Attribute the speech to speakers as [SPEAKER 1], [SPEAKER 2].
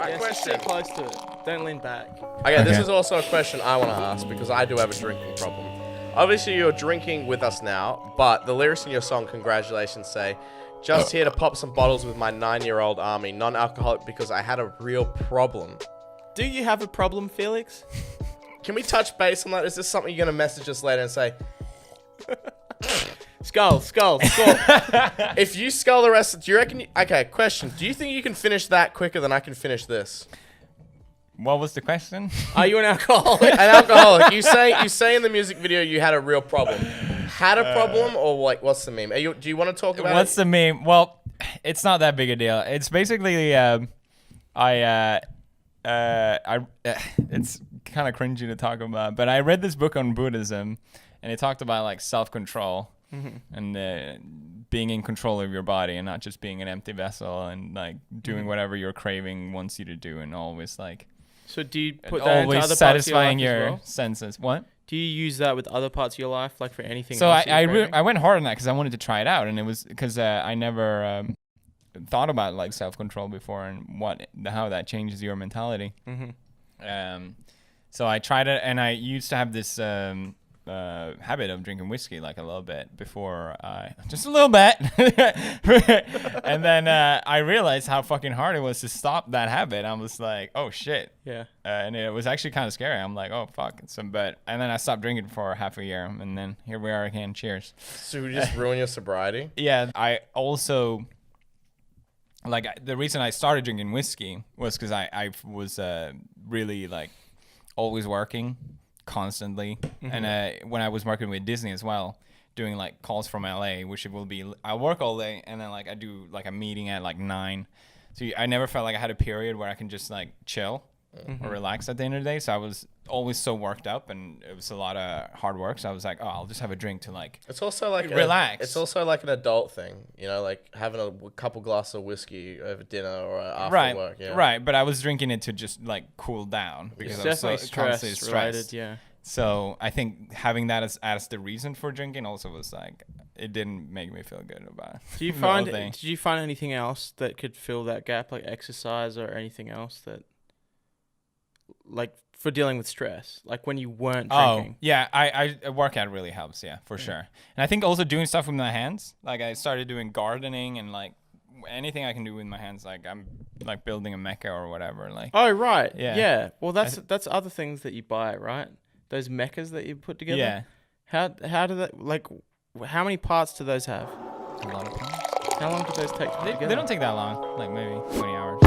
[SPEAKER 1] Yeah,
[SPEAKER 2] question.
[SPEAKER 1] sit close to it. Don't lean back.
[SPEAKER 2] Okay, this is also a question I want to ask because I do have a drinking problem. Obviously, you're drinking with us now, but the lyrics in your song, Congratulations, say, just here to pop some bottles with my 9-year-old army, non-alcoholic because I had a real problem.
[SPEAKER 1] Do you have a problem, Felix?
[SPEAKER 2] Can we touch base on that? Is this something you're going to message us later and say,
[SPEAKER 1] Skull.
[SPEAKER 2] if you skull the rest, do you reckon... Okay, question. Do you think you can finish that quicker than I can finish this?
[SPEAKER 3] What was the question?
[SPEAKER 1] Are you an alcoholic?
[SPEAKER 2] An alcoholic. You say in the music video you had a real problem. Had a problem or like what's the meme? Do you want to talk about
[SPEAKER 3] What's
[SPEAKER 2] it?
[SPEAKER 3] the meme? Well, it's not that big a deal. It's basically it's kind of cringy to talk about, but I read this book on Buddhism, and it talked about like self-control and being in control of your body and not just being an empty vessel and like doing whatever your craving wants you to do and always like.
[SPEAKER 1] So do you put that into
[SPEAKER 3] always
[SPEAKER 1] other
[SPEAKER 3] satisfying
[SPEAKER 1] parts of your
[SPEAKER 3] your
[SPEAKER 1] life as well?
[SPEAKER 3] senses? What?
[SPEAKER 1] Do you use that with other parts of your life, like for anything?
[SPEAKER 3] So
[SPEAKER 1] else
[SPEAKER 3] I went hard on that because I wanted to try it out, and it was because I never thought about like self-control before and how that changes your mentality. So I tried it, and I used to have this habit of drinking whiskey like a little bit before just a little bit. And then I realized how fucking hard it was to stop that habit. I was like, oh shit.
[SPEAKER 1] Yeah.
[SPEAKER 3] And it was actually kind of scary. I'm like, oh fuck. And then I stopped drinking for half a year, and then here we are again. Cheers.
[SPEAKER 2] So you just ruin your sobriety?
[SPEAKER 3] Yeah. I also like the reason I started drinking whiskey was because I was really like always working constantly, and when I was working with Disney as well, doing like calls from LA, which it will be I work all day and then like I do like a meeting at like 9, so I never felt like I had a period where I can just like chill or relax at the end of the day. So I was always so worked up, and it was a lot of hard work, so I was like, oh, I'll just have a drink to like
[SPEAKER 2] It's also like
[SPEAKER 3] relax.
[SPEAKER 2] It's also like an adult thing, you know, like having a couple glasses of whiskey over dinner or after
[SPEAKER 3] right
[SPEAKER 2] work. Yeah.
[SPEAKER 3] right, but I was drinking it to just like cool down because
[SPEAKER 1] It's
[SPEAKER 3] I was
[SPEAKER 1] definitely
[SPEAKER 3] so constantly
[SPEAKER 1] stress related,
[SPEAKER 3] stressed.
[SPEAKER 1] yeah.
[SPEAKER 3] So I think having that as the reason for drinking also was like, it didn't make me feel good about it.
[SPEAKER 1] Did you find anything else that could fill that gap, like exercise or anything else that, like for dealing with stress, like when you weren't drinking?
[SPEAKER 3] Oh, yeah, I workout really helps, yeah, for sure. And I think also doing stuff with my hands, like I started doing gardening and like anything I can do with my hands, like I'm like building a mecha or whatever. Like,
[SPEAKER 1] Oh, right.
[SPEAKER 3] Yeah.
[SPEAKER 1] Yeah. Well, that's other things that you buy, right? Those mechas that you put together.
[SPEAKER 3] yeah,
[SPEAKER 1] How do that, like, how many parts do those have?
[SPEAKER 3] a lot of times.
[SPEAKER 1] How long do those take to put together?
[SPEAKER 3] They don't take that long, like maybe 20 hours.